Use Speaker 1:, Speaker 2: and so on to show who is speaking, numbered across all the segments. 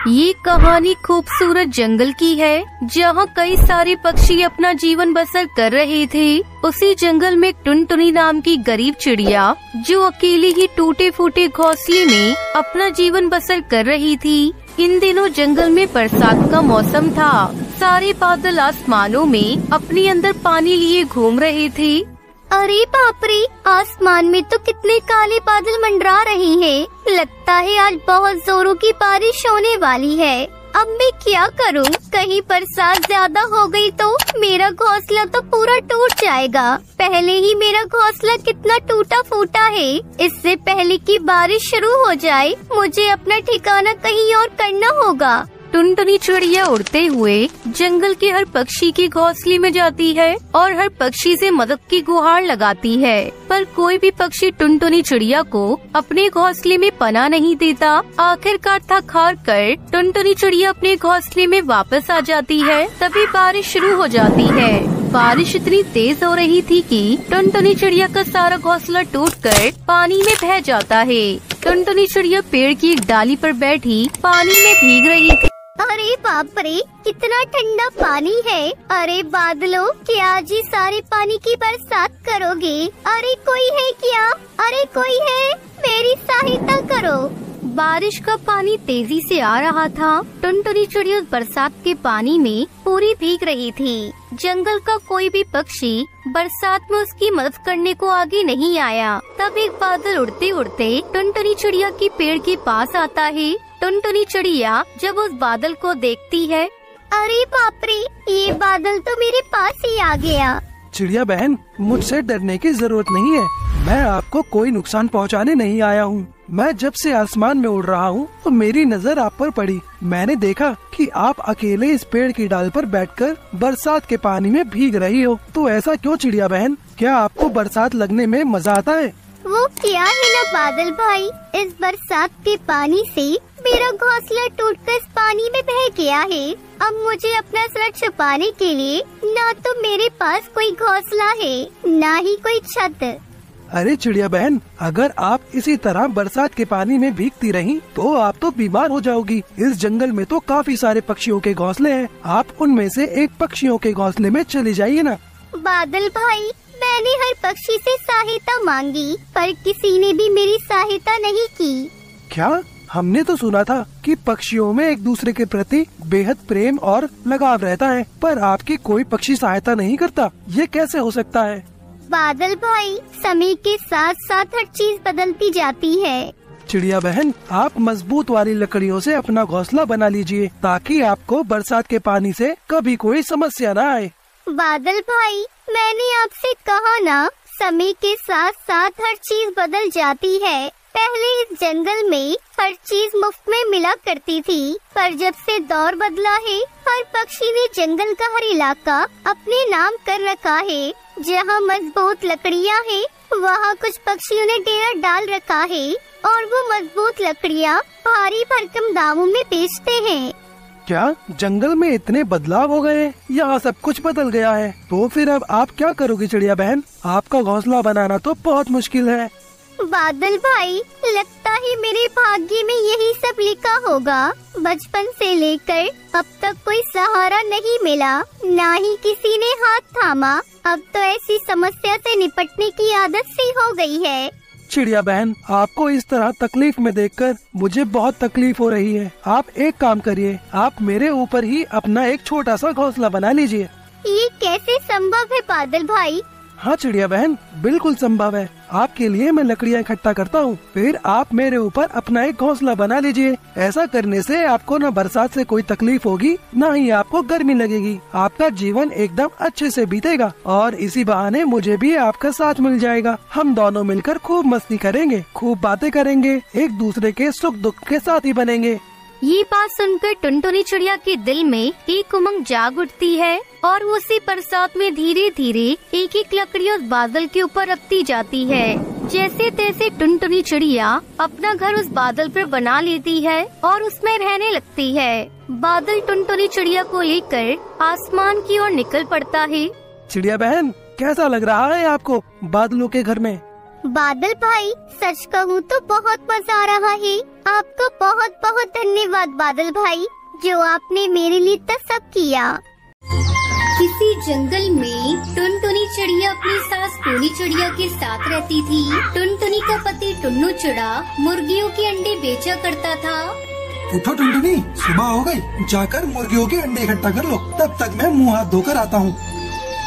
Speaker 1: ये कहानी खूबसूरत जंगल की है जहाँ कई सारे पक्षी अपना जीवन बसर कर रहे थे। उसी जंगल में टुनटुनी नाम की गरीब चिड़िया जो अकेली ही टूटे फूटे घोंसले में अपना जीवन बसर कर रही थी। इन दिनों जंगल में बरसात का मौसम था। सारे बादल आसमानों में अपने अंदर पानी लिए घूम रहे थे।
Speaker 2: अरे बाप रे, आसमान में तो कितने काले बादल मंडरा रहे हैं। लगता है आज बहुत जोरों की बारिश होने वाली है। अब मैं क्या करूं? कहीं बरसात ज्यादा हो गई तो मेरा घोंसला तो पूरा टूट जाएगा। पहले ही मेरा घोंसला कितना टूटा फूटा है। इससे पहले कि बारिश शुरू हो जाए मुझे अपना ठिकाना कहीं और करना होगा।
Speaker 1: टुनटुनी चिड़िया उड़ते हुए जंगल के हर पक्षी के घोंसले में जाती है और हर पक्षी से मदद की गुहार लगाती है, पर कोई भी पक्षी टुनटुनी चिड़िया को अपने घोंसले में पनाह नहीं देता। आखिरकार थक हार कर टुनटुनी चिड़िया अपने घोंसले में वापस आ जाती है। तभी बारिश शुरू हो जाती है। बारिश इतनी तेज हो रही थी कि टुनटुनी चिड़िया का सारा घोंसला टूटकर पानी में बह जाता है। टुनटुनी चिड़िया पेड़ की एक डाली पर बैठी पानी में भीग रही थी।
Speaker 2: अरे बाप रे, कितना ठंडा पानी है। अरे बादलों, क्या आज ही सारे पानी की बरसात करोगे? अरे कोई है क्या? अरे कोई है? मेरी सहायता करो।
Speaker 1: बारिश का पानी तेजी से आ रहा था। टुनटुनी चिड़िया बरसात के पानी में पूरी भीग रही थी। जंगल का कोई भी पक्षी बरसात में उसकी मदद करने को आगे नहीं आया। तब एक बादल उड़ते उड़ते टुनटुनी चिड़िया की पेड़ के पास आता है। टुनटुनी चिड़िया जब उस बादल को देखती है,
Speaker 2: अरे बाप रे, ये बादल तो मेरे पास ही आ गया।
Speaker 3: चिड़िया बहन, मुझसे डरने की जरूरत नहीं है। मैं आपको कोई नुकसान पहुंचाने नहीं आया हूँ। मैं जब से आसमान में उड़ रहा हूँ तो मेरी नजर आप पर पड़ी। मैंने देखा कि आप अकेले इस पेड़ की डाल पर बैठकर बरसात के पानी में भीग रही हो। तो ऐसा क्यों चिड़िया बहन? क्या आपको बरसात लगने में मजा आता है?
Speaker 2: वो क्या है ना बादल भाई, इस बरसात के पानी से मेरा घोंसला टूटकर इस पानी में बह गया है। अब मुझे अपना सर छुपाने के लिए ना तो मेरे पास कोई घोंसला है, ना ही कोई छत।
Speaker 3: अरे चिड़िया बहन, अगर आप इसी तरह बरसात के पानी में भीगती रहीं तो आप तो बीमार हो जाओगी। इस जंगल में तो काफी सारे पक्षियों के घोंसले हैं। आप उनमें से एक पक्षियों के घोंसले में चली जाइए ना।
Speaker 2: बादल भाई, मैंने हर पक्षी से सहायता मांगी पर किसी ने भी मेरी सहायता नहीं की।
Speaker 3: क्या? हमने तो सुना था कि पक्षियों में एक दूसरे के प्रति बेहद प्रेम और लगाव रहता है, पर आपकी कोई पक्षी सहायता नहीं करता। ये कैसे हो सकता है?
Speaker 2: बादल भाई, समय के साथ साथ हर चीज बदलती जाती है।
Speaker 3: चिड़िया बहन, आप मजबूत वाली लकड़ियों से अपना घोंसला बना लीजिए ताकि आपको बरसात के पानी से कभी कोई समस्या न आए।
Speaker 2: बादल भाई, मैंने आपसे कहा ना, समय के साथ साथ हर चीज बदल जाती है। पहले इस जंगल में हर चीज मुफ्त में मिला करती थी, पर जब से दौर बदला है हर पक्षी ने जंगल का हर इलाका अपने नाम कर रखा है। जहाँ मजबूत लकड़ियाँ हैं, वहाँ कुछ पक्षियों ने डेरा डाल रखा है और वो मजबूत लकड़ियाँ भारी भरकम दामों में बेचते हैं।
Speaker 3: क्या जंगल में इतने बदलाव हो गए? यहाँ सब कुछ बदल गया है। तो फिर अब आप क्या करोगी चिड़िया बहन? आपका घोंसला बनाना तो बहुत मुश्किल है।
Speaker 2: बादल भाई, लगता है मेरे भाग्य में यही सब लिखा होगा। बचपन से लेकर अब तक कोई सहारा नहीं मिला, ना ही किसी ने हाथ थामा। अब तो ऐसी समस्या से निपटने की आदत सी हो गई है।
Speaker 3: चिड़िया बहन, आपको इस तरह तकलीफ में देखकर मुझे बहुत तकलीफ हो रही है। आप एक काम करिए, आप मेरे ऊपर ही अपना एक छोटा सा घोंसला बना लीजिए।
Speaker 2: ये कैसे संभव है बादल भाई?
Speaker 3: हाँ चिड़िया बहन, बिल्कुल संभव है। आपके लिए मैं लकड़ियाँ इकट्ठा करता हूँ, फिर आप मेरे ऊपर अपना एक घोंसला बना लीजिए। ऐसा करने से आपको न बरसात से कोई तकलीफ होगी, न ही आपको गर्मी लगेगी। आपका जीवन एकदम अच्छे से बीतेगा और इसी बहाने मुझे भी आपका साथ मिल जाएगा। हम दोनों मिलकर खूब मस्ती करेंगे, खूब बातें करेंगे, एक दूसरे के सुख दुख के साथी बनेंगे।
Speaker 1: ये बात सुनकर टुनटुनी चिड़िया के दिल में एक उमंग जाग उठती है और वो उसी बरसात में धीरे धीरे एक एक लकड़ी उस बादल के ऊपर रखती जाती है। जैसे तैसे टुनटुनी चिड़िया अपना घर उस बादल पर बना लेती है और उसमें रहने लगती है। बादल टुनटुनी चिड़िया को लेकर आसमान की ओर निकल पड़ता है।
Speaker 3: चिड़िया बहन, कैसा लग रहा है आपको बादलों के घर में?
Speaker 2: बादल भाई, सच कहूँ तो बहुत मजा आ रहा है। आपका बहुत बहुत धन्यवाद बादल भाई, जो आपने मेरे लिए तो सब किया।
Speaker 1: किसी जंगल में टुनटुनी चिड़िया अपनी सास टूनी चिड़िया के साथ रहती थी। टुनटुनी का पति टुन्नू चिड़ा मुर्गियों के अंडे बेचा करता था।
Speaker 3: उठो टुनटुनी, सुबह हो गई, जाकर मुर्गियों के अंडे इकट्ठा कर लो, तब तक मैं मुँह हाथ धोकर आता हूँ।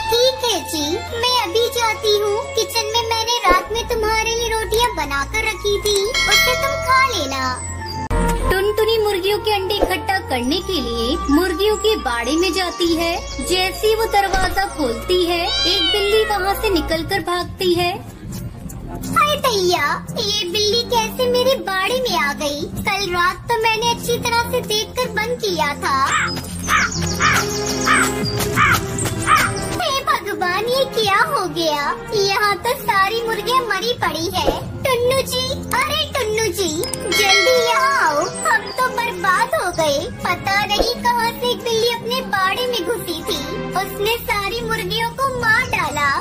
Speaker 2: ठीक है जी, मैं अभी जाती हूँ। किचन में मैंने रात में तुम्हारे लिए रोटियाँ बना कर रखी थी, उसे तुम खा लेना।
Speaker 1: टुनटुनी मुर्गियों के अंडे इकट्ठा करने के लिए मुर्गियों के बाड़े में जाती है। जैसे वो दरवाजा खोलती है, एक बिल्ली वहाँ से निकलकर भागती है।
Speaker 2: हाय दैया, ये बिल्ली कैसे मेरे बाड़े में आ गई? कल रात तो मैंने अच्छी तरह से देखकर बंद किया था। हे भगवान, ये क्या हो गया? यहाँ तो सारी मुर्गियाँ मरी पड़ी है। टुन्नू जी, अरे टुन्नू जी, जल्दी यहाँ आओ, हम तो बर्बाद हो गए। पता नहीं कहाँ से एक बिल्ली अपने बाड़े में घुसी थी, उसने सारी मुर्गियों को मार डाला।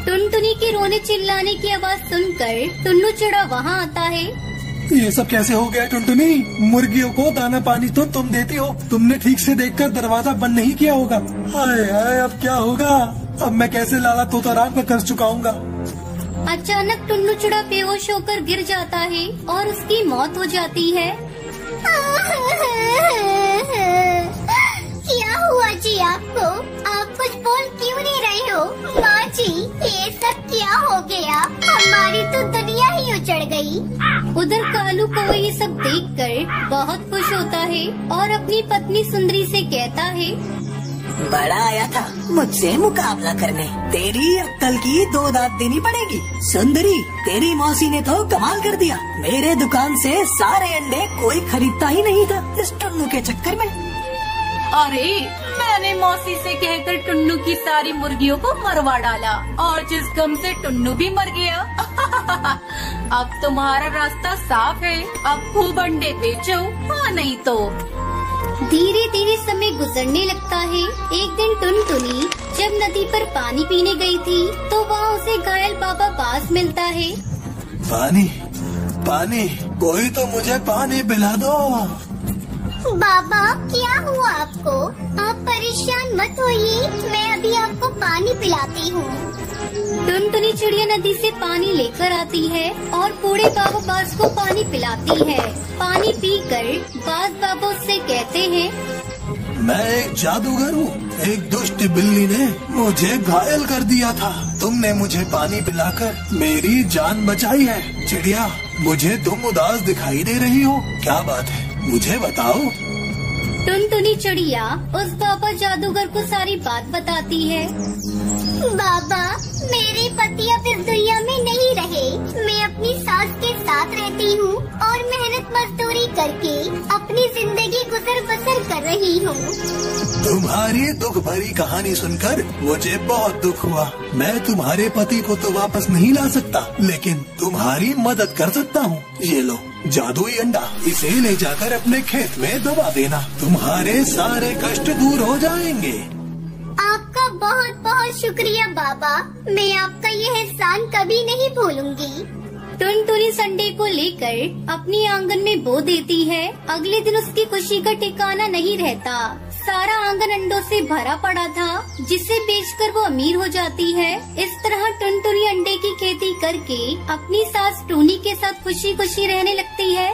Speaker 1: टुनटुनी के रोने चिल्लाने की आवाज सुनकर टुन्नू चिड़ा वहाँ आता है।
Speaker 3: ये सब कैसे हो गया टुनटुनी? मुर्गियों को दाना पानी तो तुम देती हो, तुमने ठीक से देखकर दरवाजा बंद नहीं किया होगा। हाय हाय, अब क्या होगा? अब मैं कैसे लाला तोताराम का कर्ज चुकाऊंगा?
Speaker 1: अचानक टुन्नू चिड़ा बेहोश होकर गिर जाता है और उसकी मौत हो जाती है।
Speaker 2: क्या हुआ जी आपको? आप कुछ बोल क्यों नहीं रहे हो? माँ जी, ये सब क्या हो गया? हमारी तो दुनिया ही उजड़ गई।
Speaker 1: उधर कालू कौवा ये सब देखकर बहुत खुश होता है और अपनी पत्नी सुंदरी से कहता है,
Speaker 4: बड़ा आया था मुझसे मुकाबला करने, तेरी अक्कल की 2 दांत देनी पड़ेगी। सुंदरी, तेरी मौसी ने तो कमाल कर दिया। मेरे दुकान से सारे अंडे कोई खरीदता ही नहीं था इस टुन्नू के चक्कर में।
Speaker 5: अरे, मैंने मौसी से कहकर टुन्नू की सारी मुर्गियों को मरवा डाला और जिस गम से टुन्नू भी मर गया। अब तुम्हारा रास्ता साफ है, अब खूब अंडे बेचो, हाँ नहीं तो।
Speaker 1: धीरे धीरे समय गुजरने लगता है। एक दिन टुनटुनी जब नदी पर पानी पीने गई थी तो वहाँ उसे घायल बाबा बास मिलता है।
Speaker 3: पानी, पानी, कोई तो मुझे पानी पिला दो।
Speaker 2: बाबा, क्या हुआ आपको? आप परेशान मत होइए, मैं अभी आपको पानी पिलाती हूँ।
Speaker 1: टुनटुनी चिड़िया नदी से पानी लेकर आती है और बूढ़े बाबा बास को पानी पिलाती है। पानी पीकर बास बाबा उससे कहते हैं,
Speaker 3: मैं एक जादूगर हूँ। एक दुष्ट बिल्ली ने मुझे घायल कर दिया था, तुमने मुझे पानी पिलाकर मेरी जान बचाई है। चिड़िया, मुझे तुम उदास दिखाई दे रही हो, क्या बात है, मुझे बताओ।
Speaker 1: टुनटुनी चिड़िया उस बाबा जादूगर को सारी बात बताती है।
Speaker 2: बाबा, मेरे पति अब इस दुनिया में नहीं रहे। मैं अपनी सास के साथ रहती हूँ और मेहनत मजदूरी करके अपनी जिंदगी गुजर बसर कर रही हूँ।
Speaker 3: तुम्हारी दुख भरी कहानी सुनकर मुझे बहुत दुख हुआ। मैं तुम्हारे पति को तो वापस नहीं ला सकता, लेकिन तुम्हारी मदद कर सकता हूँ। ये लो जादुई अंडा, इसे ले जाकर अपने खेत में दबा देना, तुम्हारे सारे कष्ट दूर हो जाएंगे।
Speaker 2: आपका बहुत बहुत शुक्रिया बाबा, मैं आपका यह एहसान कभी नहीं भूलूंगी।
Speaker 1: टुनटुनी संडे को लेकर अपनी आंगन में बो देती है। अगले दिन उसकी खुशी का ठिकाना नहीं रहता। सारा आंगन अंडों से भरा पड़ा था, जिसे बेचकर वो अमीर हो जाती है। इस तरह टुनटुनी अंडे की खेती करके अपनी सास टूनी के साथ खुशी खुशी रहने लगती है।